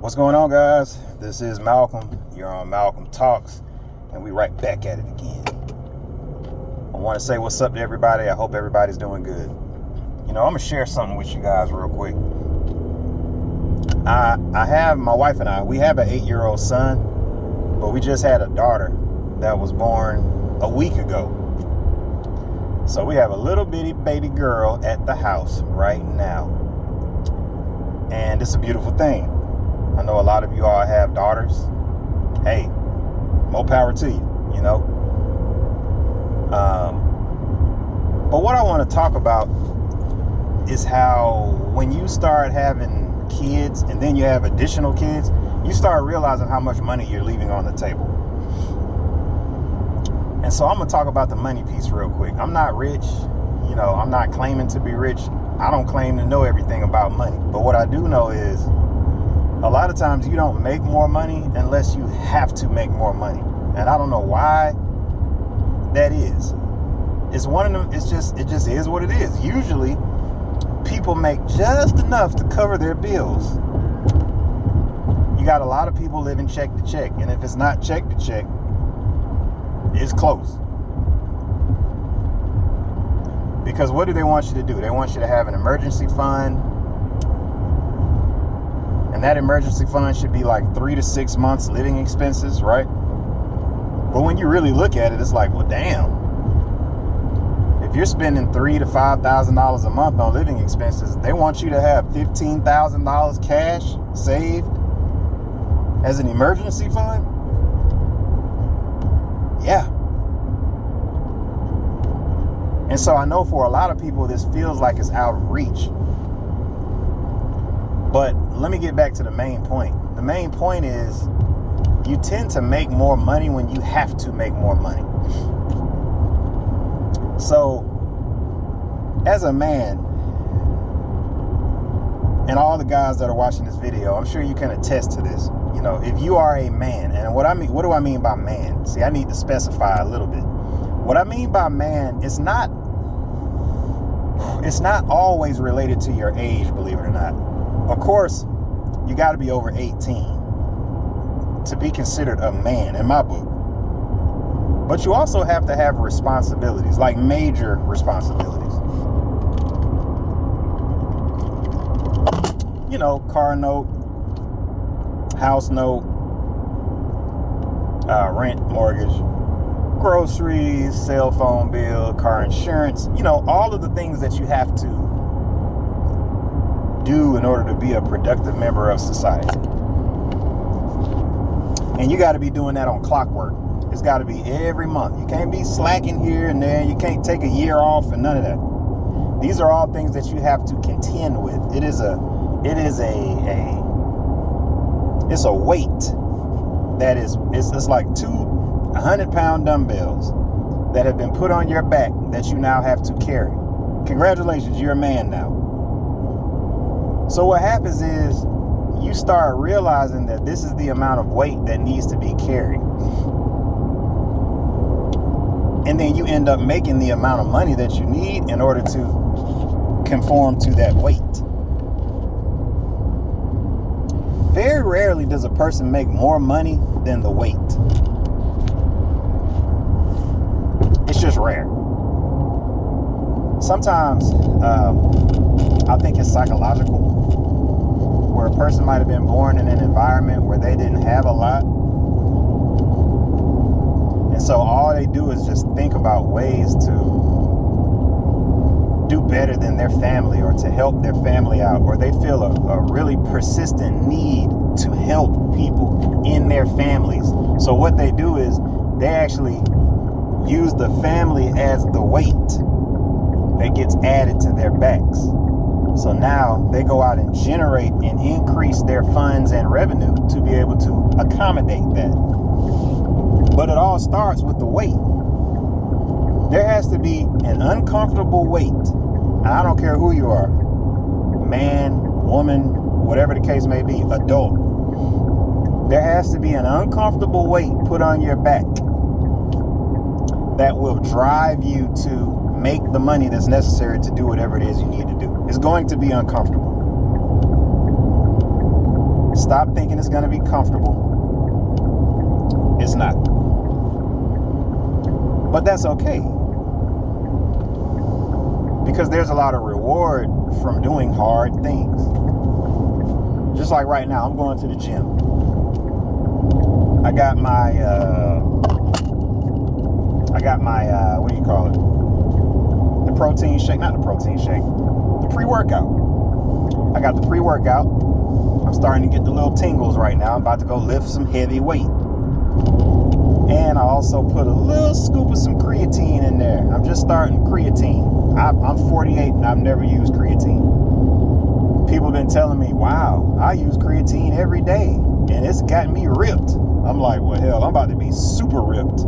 What's going on, guys? This is Malcolm. You're on Malcolm Talks, and we right back at it again. I want to say what's up to everybody. I hope everybody's doing good. I'm going to share something with you guys real quick. I have, my wife and I, we have an 8-year-old son, but we just had a daughter that was born a week ago. So we have a little bitty baby girl at the house right now. And it's a beautiful thing. I know a lot of you all have daughters. Hey, more power to you, But what I want to talk about is how when you start having kids and then you have additional kids, you start realizing how much money you're leaving on the table. And so I'm going to talk about the money piece real quick. I'm not rich. I'm not claiming to be rich. I don't claim to know everything about money. But what I do know is a lot of times you don't make more money unless you have to make more money. And I don't know why that is. It's one of them. It just is what it is. Usually people make just enough to cover their bills. You got a lot of people living check to check. And if it's not check to check, it's close. Because what do they want you to do? They want you to have an emergency fund. And that emergency fund should be like 3 to 6 months living expenses, right? But when you really look at it, it's like, well, damn. If you're spending $3,000 to $5,000 a month on living expenses, they want you to have $15,000 cash saved as an emergency fund? Yeah. And so I know for a lot of people, this feels like it's out of reach. But let me get back to the main point. The main point is you tend to make more money when you have to make more money. So as a man, and all the guys that are watching this video, I'm sure you can attest to this. If you are a man, and what do I mean by man? See, I need to specify a little bit. What I mean by man, it's not always related to your age, believe it or not. Of course, you got to be over 18 to be considered a man in my book. But you also have to have responsibilities, like major responsibilities. Car note, house note, rent, mortgage, groceries, cell phone bill, car insurance, all of the things that you have to do in order to be a productive member of society. And you got to be doing that on clockwork. It's got to be every month. You can't be slacking here and there. You can't take a year off and none of that. These are all things that you have to contend with. It's a weight that it's like 100-pound dumbbells that have been put on your back that you now have to carry. Congratulations, you're a man now. So what happens is you start realizing that this is the amount of weight that needs to be carried. And then you end up making the amount of money that you need in order to conform to that weight. Very rarely does a person make more money than the weight. It's just rare. Sometimes I think it's psychological, where a person might have been born in an environment where they didn't have a lot. And so all they do is just think about ways to do better than their family or to help their family out, or they feel a really persistent need to help people in their families. So what they do is they actually use the family as the weight that gets added to their backs. So now they go out and generate and increase their funds and revenue to be able to accommodate that. But it all starts with the weight. There has to be an uncomfortable weight. And I don't care who you are, man, woman, whatever the case may be, adult. There has to be an uncomfortable weight put on your back that will drive you to make the money that's necessary to do whatever it is you need to do. It's going to be uncomfortable. Stop thinking it's going to be comfortable. It's not. But that's okay. Because there's a lot of reward from doing hard things. Just like right now, I'm going to the gym. I got my what do you call it? The protein shake, not the protein shake, the pre-workout. I got the pre-workout. I'm starting to get the little tingles right now. I'm about to go lift some heavy weight. And I also put a little scoop of some creatine in there. I'm just starting creatine. I'm 48 and I've never used creatine. People have been telling me, wow, I use creatine every day and it's got me ripped. I'm like, well, hell, I'm about to be super ripped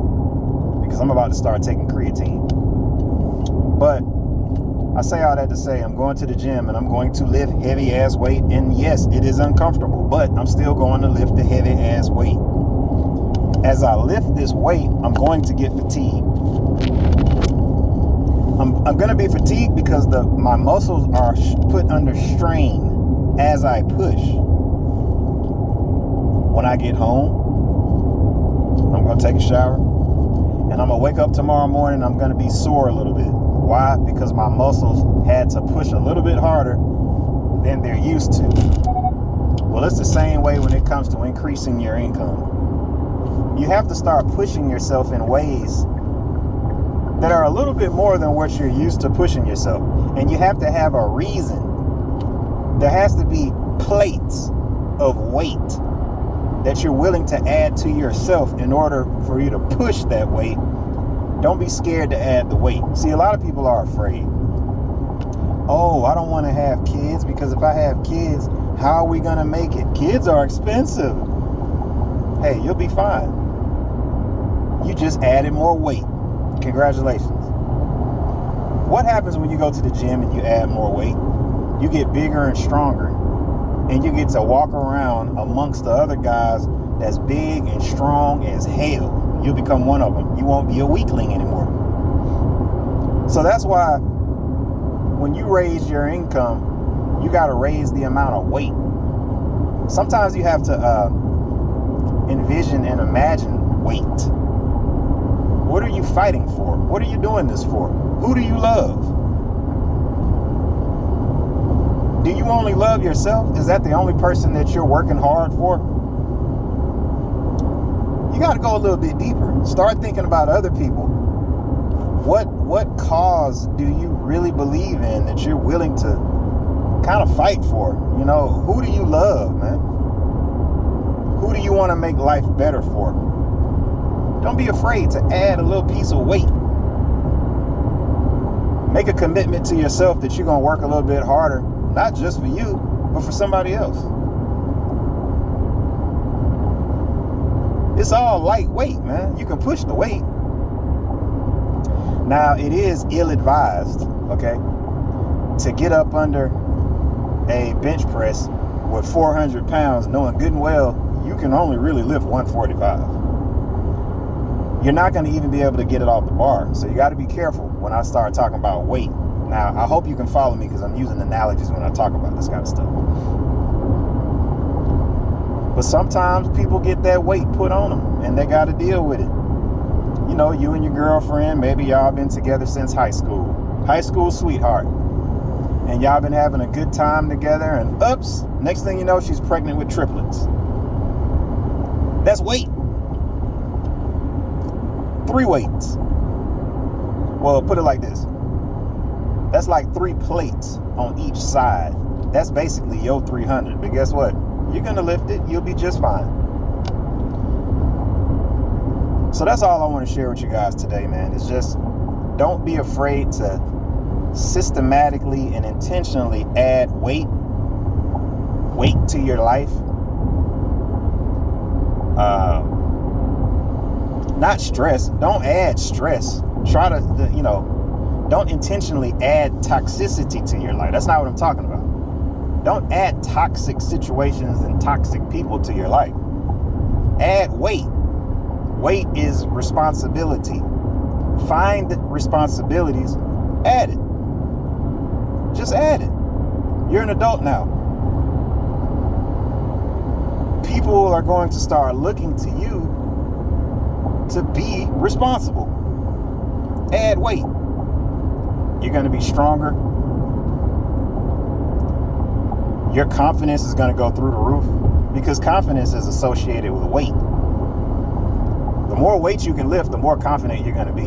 because I'm about to start taking creatine. But I say all that to say I'm going to the gym and I'm going to lift heavy ass weight. And yes, it is uncomfortable, but I'm still going to lift the heavy ass weight. As I lift this weight, I'm going to get fatigued. I'm going to be fatigued because my muscles are put under strain as I push. When I get home, I'm going to take a shower and I'm going to wake up tomorrow morning. I'm going to be sore a little bit. Why? Because my muscles had to push a little bit harder than they're used to. Well, it's the same way when it comes to increasing your income. You have to start pushing yourself in ways that are a little bit more than what you're used to pushing yourself. And you have to have a reason. There has to be plates of weight that you're willing to add to yourself in order for you to push that weight. Don't be scared to add the weight. See, a lot of people are afraid. Oh, I don't want to have kids because if I have kids, how are we going to make it? Kids are expensive. Hey, you'll be fine. You just added more weight. Congratulations. What happens when you go to the gym and you add more weight? You get bigger and stronger, and you get to walk around amongst the other guys that's big and strong as hell. You'll become one of them. You won't be a weakling anymore. So that's why when you raise your income, you got to raise the amount of weight. Sometimes you have to envision and imagine weight. What are you fighting for? What are you doing this for? Who do you love? Do you only love yourself? Is that the only person that you're working hard for? You got to go a little bit deeper. Start thinking about other people. What cause do you really believe in that you're willing to kind of fight for? You know, who do you love, man? Who do you want to make life better for? Don't be afraid to add a little piece of weight. Make a commitment to yourself that you're going to work a little bit harder, not just for you, but for somebody else. It's all lightweight, man. You can push the weight. Now, it is ill-advised, okay, to get up under a bench press with 400 pounds, knowing good and well you can only really lift 145. You're not going to even be able to get it off the bar. So you got to be careful when I start talking about weight. Now, I hope you can follow me because I'm using analogies when I talk about this kind of stuff. But sometimes people get that weight put on them and they got to deal with it. You know, you and your girlfriend, maybe y'all been together since high school sweetheart. And y'all been having a good time together and oops, next thing you know, she's pregnant with triplets. That's weight. 3 weights. Well, put it like this. That's like 3 plates on each side. That's basically your 300. But guess what? You're going to lift it. You'll be just fine. So that's all I want to share with you guys today, man. It's just don't be afraid to systematically and intentionally add weight to your life. Not stress. Don't add stress. Try to, don't intentionally add toxicity to your life. That's not what I'm talking about. Don't add toxic situations and toxic people to your life. Add weight. Weight is responsibility. Find responsibilities. Add it. Just add it. You're an adult now. people are going to start looking to you to be responsible. Add weight. You're going to be stronger. Your confidence is going to go through the roof, because confidence is associated with weight. The more weight you can lift, the more confident you're going to be.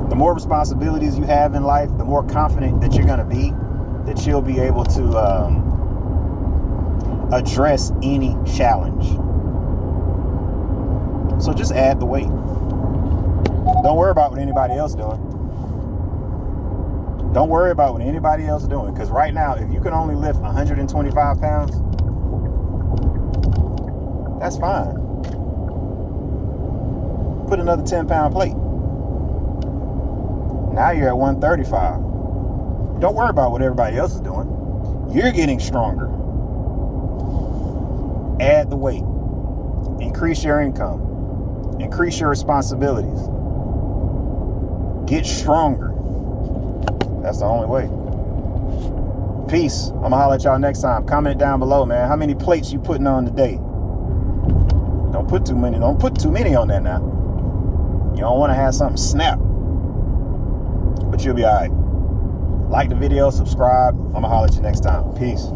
The more responsibilities you have in life, the more confident that you're going to be, that you'll be able to address any challenge. So just add the weight. Don't worry about what anybody else doing. Don't worry about what anybody else is doing, because right now, if you can only lift 125 pounds, that's fine. Put another 10-pound plate. Now you're at 135. Don't worry about what everybody else is doing. You're getting stronger. Add the weight. Increase your income. Increase your responsibilities. Get stronger. That's the only way. Peace. I'm gonna holler at y'all next time. Comment down below, man. How many plates you putting on today? Don't put too many. Don't put too many on there now. You don't want to have something snap. But you'll be all right. Like the video, subscribe. I'm gonna holler at you next time. Peace.